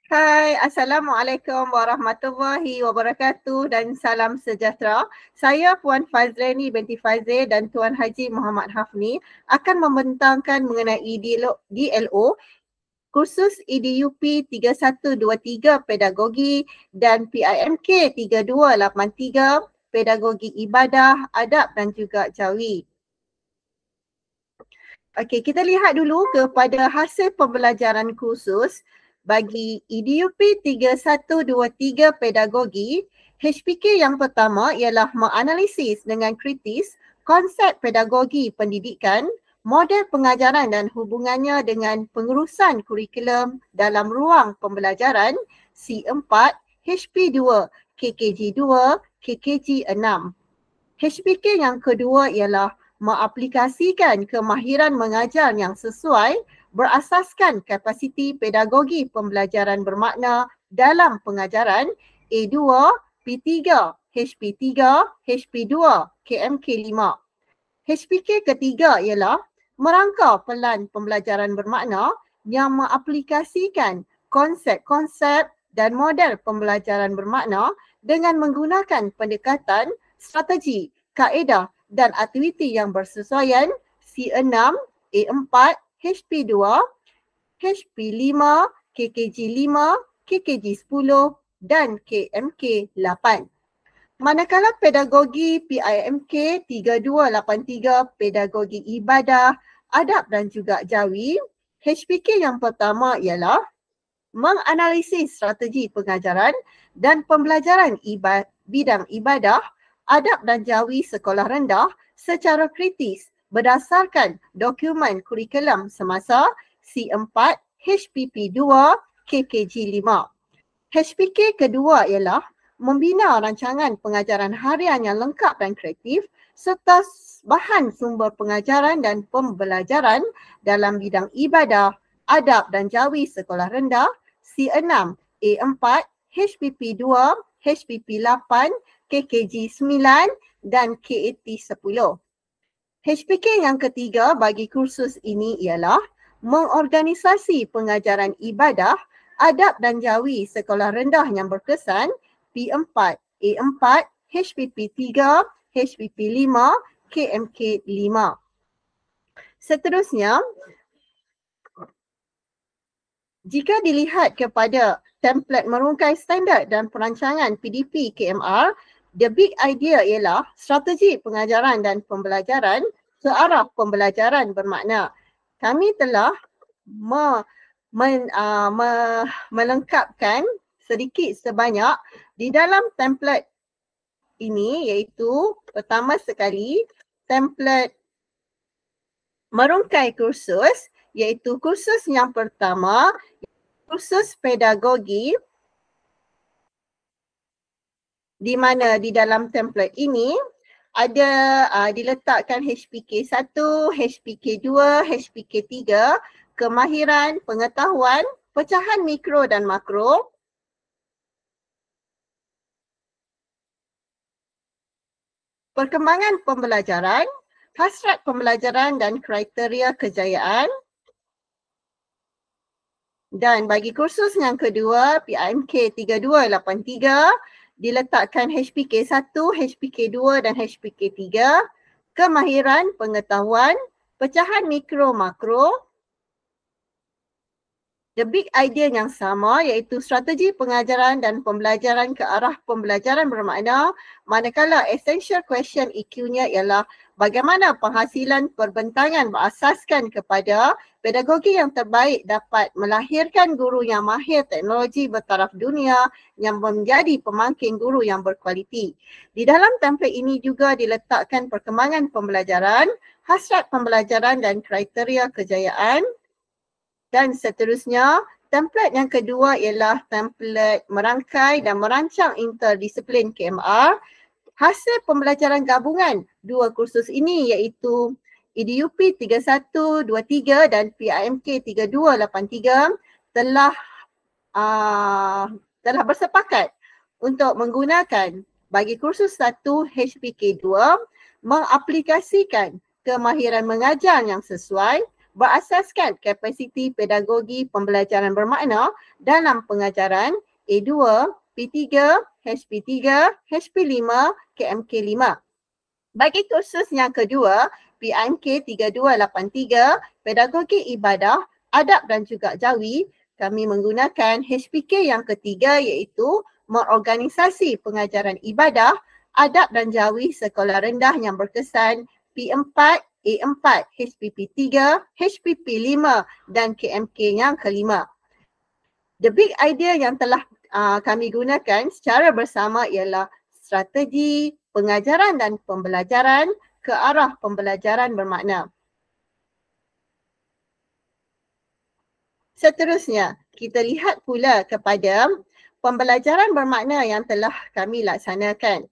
Hai, Assalamualaikum warahmatullahi wabarakatuh dan salam sejahtera. Saya Puan Fazlani binti Fazil dan Tuan Haji Muhammad Hafni akan membentangkan mengenai DLO, kursus EDUP 3123 Pedagogi dan PIMK 3283 Pedagogi Ibadah, Adab dan juga Jawi. Okey, kita lihat dulu kepada hasil pembelajaran kursus bagi EDUP 3123 Pedagogi. HPK yang pertama ialah menganalisis dengan kritis konsep pedagogi pendidikan, model pengajaran dan hubungannya dengan pengurusan kurikulum dalam ruang pembelajaran C4, HP2, KKG2, KKG6. HPK yang kedua ialah mengaplikasikan kemahiran mengajar yang sesuai berasaskan kapasiti pedagogi pembelajaran bermakna dalam pengajaran A2, P3, HP3, HP2, KMK5. HPK ketiga ialah merangka pelan pembelajaran bermakna yang mengaplikasikan konsep-konsep dan model pembelajaran bermakna dengan menggunakan pendekatan strategi, kaedah dan aktiviti yang bersesuaian C6, A4, HP2, HP5, KKG5, KKG10 dan KMK8. Manakala pedagogi PIMK 3283 Pedagogi Ibadah, Adab dan juga Jawi, HPK yang pertama ialah menganalisis strategi pengajaran dan pembelajaran bidang ibadah, adab dan jawi sekolah rendah secara kritis berdasarkan dokumen kurikulum semasa C4, HPP2, KKG5. HPK kedua ialah membina rancangan pengajaran harian yang lengkap dan kreatif serta bahan sumber pengajaran dan pembelajaran dalam bidang ibadah, adab dan jawi sekolah rendah C6, A4, HPP2, HPP8, KKG9 dan KAT10. HPK yang ketiga bagi kursus ini ialah mengorganisasi pengajaran ibadah, adab dan jawi sekolah rendah yang berkesan P4, A4, HPP3, HPP5, KMK5. Seterusnya, jika dilihat kepada template merungkai standard dan perancangan PDP KMR, the big idea ialah strategi pengajaran dan pembelajaran ke arah pembelajaran bermakna. Kami telah melengkapkan sedikit sebanyak di dalam template ini, iaitu pertama sekali template merungkai kursus, iaitu kursus yang pertama, kursus pedagogi, di mana di dalam template ini ada diletakkan HPK 1, HPK 2, HPK 3, kemahiran, pengetahuan, pecahan mikro dan makro, perkembangan pembelajaran, hasrat pembelajaran dan kriteria kejayaan. Dan bagi kursus yang kedua, PIMK 3283, diletakkan HPK 1, HPK 2 dan HPK 3, kemahiran, pengetahuan, pecahan mikro makro. The big idea yang sama iaitu strategi pengajaran dan pembelajaran ke arah pembelajaran bermakna, manakala essential question EQ-nya ialah bagaimana penghasilan perbentangan berasaskan kepada pedagogi yang terbaik dapat melahirkan guru yang mahir teknologi bertaraf dunia yang menjadi pemangkin guru yang berkualiti. Di dalam template ini juga diletakkan perkembangan pembelajaran, hasrat pembelajaran dan kriteria kejayaan. Dan seterusnya, template yang kedua ialah template merangkai dan merancang interdisiplin KMR. Hasil pembelajaran gabungan dua kursus ini iaitu EDUP 3123 dan PIMK 3283 telah bersepakat untuk menggunakan bagi kursus 1 HPK 2 mengaplikasikan kemahiran mengajar yang sesuai berasaskan kapasiti pedagogi pembelajaran bermakna dalam pengajaran A2, P3, HP3, HP5, KMK5. Bagi kursus yang kedua, PIMK 3283, Pedagogi Ibadah, Adab dan juga Jawi, kami menggunakan HPK yang ketiga iaitu Mengorganisasi Pengajaran Ibadah, Adab dan Jawi Sekolah Rendah yang berkesan P4, A4, HPP3, HPP5 dan KMK yang kelima. The big idea yang telah kami gunakan secara bersama ialah strategi pengajaran dan pembelajaran ke arah pembelajaran bermakna. Seterusnya, kita lihat pula kepada pembelajaran bermakna yang telah kami laksanakan.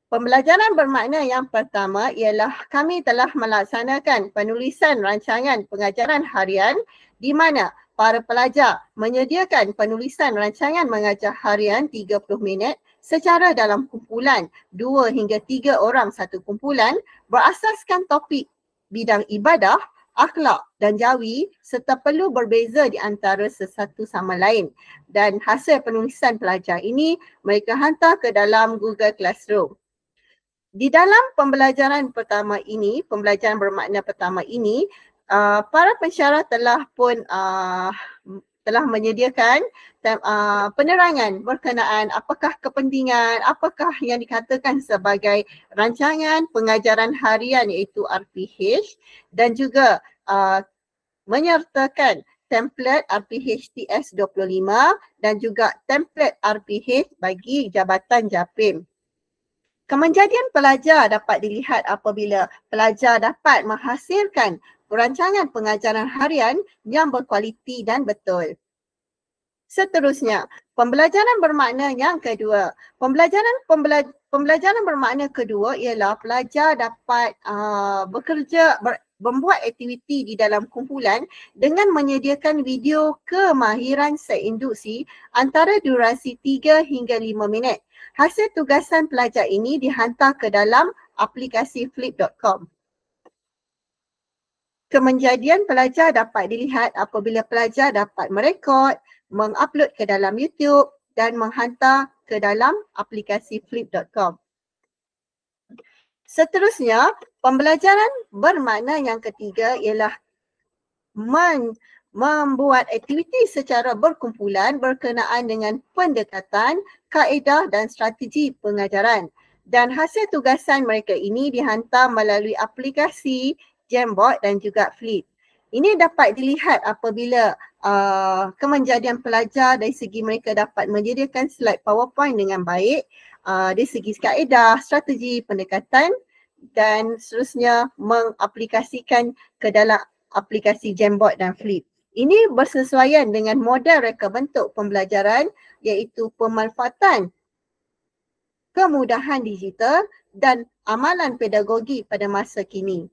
Pembelajaran bermakna yang pertama ialah kami telah melaksanakan penulisan rancangan pengajaran harian di mana para pelajar menyediakan penulisan rancangan mengajar harian 30 minit secara dalam kumpulan 2 hingga 3 orang satu kumpulan berasaskan topik bidang ibadah, akhlak dan jawi serta perlu berbeza di antara sesatu sama lain. Dan hasil penulisan pelajar ini mereka hantar ke dalam Google Classroom. Di dalam pembelajaran pertama ini, pembelajaran bermakna pertama ini, para pensyarah telah pun telah menyediakan penerangan berkenaan apakah kepentingan, apakah yang dikatakan sebagai rancangan pengajaran harian iaitu RPH dan juga menyertakan template RPH TS25 dan juga template RPH bagi Jabatan JAPIM. Kemenjadian pelajar dapat dilihat apabila pelajar dapat menghasilkan perancangan pengajaran harian yang berkualiti dan betul. Seterusnya, pembelajaran bermakna yang kedua. Pembelajaran bermakna kedua ialah pelajar dapat membuat aktiviti di dalam kumpulan dengan menyediakan video kemahiran seinduksi antara durasi 3 hingga 5 minit. Hasil tugasan pelajar ini dihantar ke dalam aplikasi flip.com. Kemenjadian pelajar dapat dilihat apabila pelajar dapat merekod, mengupload ke dalam YouTube dan menghantar ke dalam aplikasi flip.com. Seterusnya, pembelajaran bermakna yang ketiga ialah membuat aktiviti secara berkumpulan berkenaan dengan pendekatan, kaedah dan strategi pengajaran. Dan hasil tugasan mereka ini dihantar melalui aplikasi Jamboard dan juga Flip. Ini dapat dilihat apabila kemenjadian pelajar dari segi mereka dapat menyediakan slide PowerPoint dengan baik, dari segi kaedah, strategi, pendekatan dan seterusnya mengaplikasikan ke dalam aplikasi Jamboard dan Flip. Ini bersesuaian dengan model reka bentuk pembelajaran iaitu pemanfaatan kemudahan digital dan amalan pedagogi pada masa kini.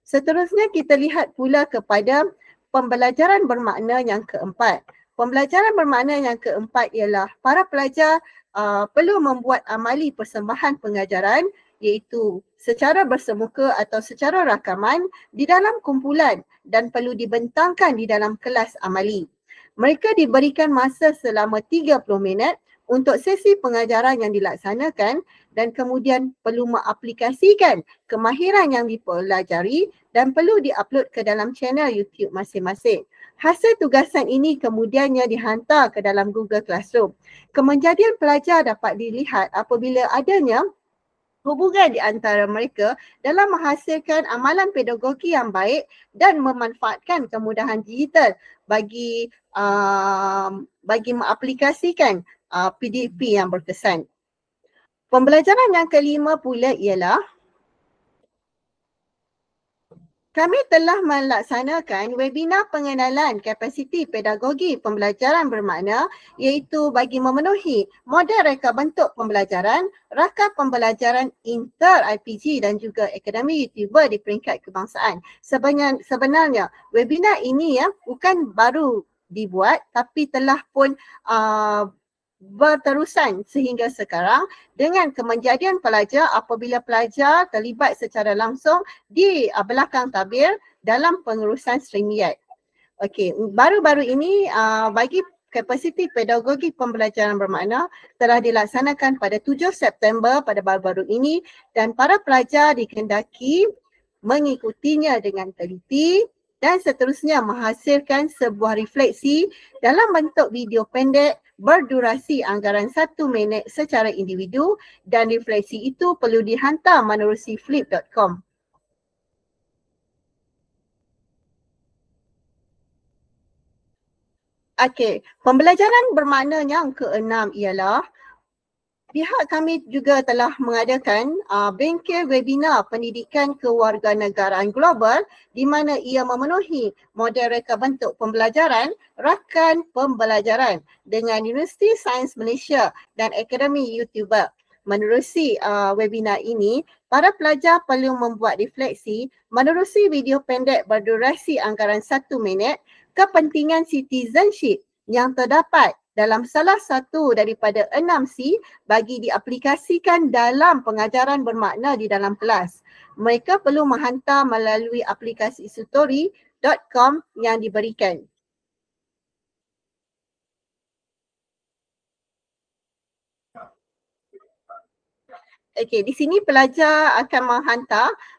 Seterusnya kita lihat pula kepada pembelajaran bermakna yang keempat. Pembelajaran bermakna yang keempat ialah para pelajar perlu membuat amali persembahan pengajaran iaitu secara bersemuka atau secara rakaman di dalam kumpulan dan perlu dibentangkan di dalam kelas amali. Mereka diberikan masa selama 30 minit untuk sesi pengajaran yang dilaksanakan dan kemudian perlu mengaplikasikan kemahiran yang dipelajari dan perlu diupload ke dalam channel YouTube masing-masing. Hasil tugasan ini kemudiannya dihantar ke dalam Google Classroom. Kemenjadian pelajar dapat dilihat apabila adanya hubungan di antara mereka dalam menghasilkan amalan pedagogi yang baik dan memanfaatkan kemudahan digital bagi mengaplikasikan PDP yang berkesan. Pembelajaran yang kelima pula ialah kami telah melaksanakan webinar pengenalan kapasiti pedagogi pembelajaran bermakna iaitu bagi memenuhi model reka bentuk pembelajaran, rakam pembelajaran inter-IPG dan juga akademi YouTuber di peringkat kebangsaan. Sebenarnya webinar ini bukan baru dibuat tapi telah pun berterusan sehingga sekarang dengan kemenjadian pelajar apabila pelajar terlibat secara langsung di belakang tabir dalam pengurusan StreamYard. Okey, baru-baru ini bagi kapasiti pedagogi pembelajaran bermakna telah dilaksanakan pada 7 September pada baru-baru ini dan para pelajar dikehendaki mengikutinya dengan teliti dan seterusnya menghasilkan sebuah refleksi dalam bentuk video pendek berdurasi anggaran 1 minit secara individu dan refleksi itu perlu dihantar menerusi flip.com. Okey, pembelajaran bermakna yang keenam ialah pihak kami juga telah mengadakan bengkel webinar pendidikan kewarganegaraan global di mana ia memenuhi model reka bentuk pembelajaran rakan pembelajaran dengan Universiti Sains Malaysia dan Akademi YouTuber. Menerusi webinar ini, para pelajar perlu membuat refleksi menerusi video pendek berdurasi anggaran 1 minit kepentingan citizenship yang terdapat dalam salah satu daripada 6C bagi diaplikasikan dalam pengajaran bermakna di dalam kelas. Mereka perlu menghantar melalui aplikasi sutori.com yang diberikan. Okey, di sini pelajar akan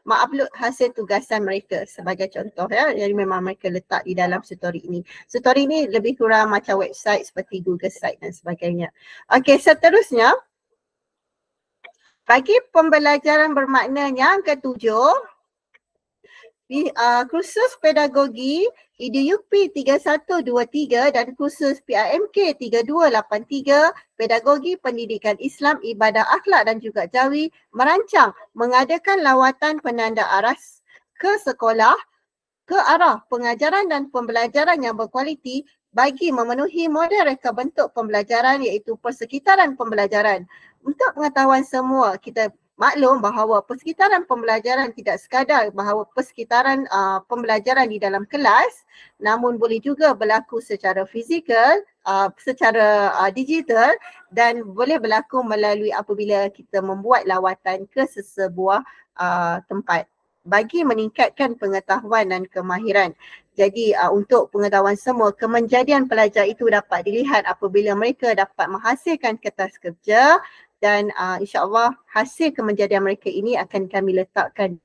mengupload hasil tugasan mereka sebagai contoh ya. Jadi memang mereka letak di dalam story ini. Story ini lebih kurang macam website seperti Google Site dan sebagainya. Okey, seterusnya bagi pembelajaran bermakna yang ketujuh, kursus pedagogi IDUP 3123 dan kursus PIMK 3283 pedagogi pendidikan Islam, ibadah akhlak dan juga jawi merancang mengadakan lawatan penanda arah ke sekolah ke arah pengajaran dan pembelajaran yang berkualiti bagi memenuhi model reka bentuk pembelajaran iaitu persekitaran pembelajaran. Untuk pengetahuan semua, kita maklum bahawa persekitaran pembelajaran tidak sekadar bahawa persekitaran pembelajaran di dalam kelas, namun boleh juga berlaku secara fizikal, secara digital dan boleh berlaku melalui apabila kita membuat lawatan ke sesebuah tempat bagi meningkatkan pengetahuan dan kemahiran. Jadi untuk pengetahuan semua, kemenjadian pelajar itu dapat dilihat apabila mereka dapat menghasilkan kertas kerja dan insya-Allah hasil kemenjadian mereka ini akan kami letakkan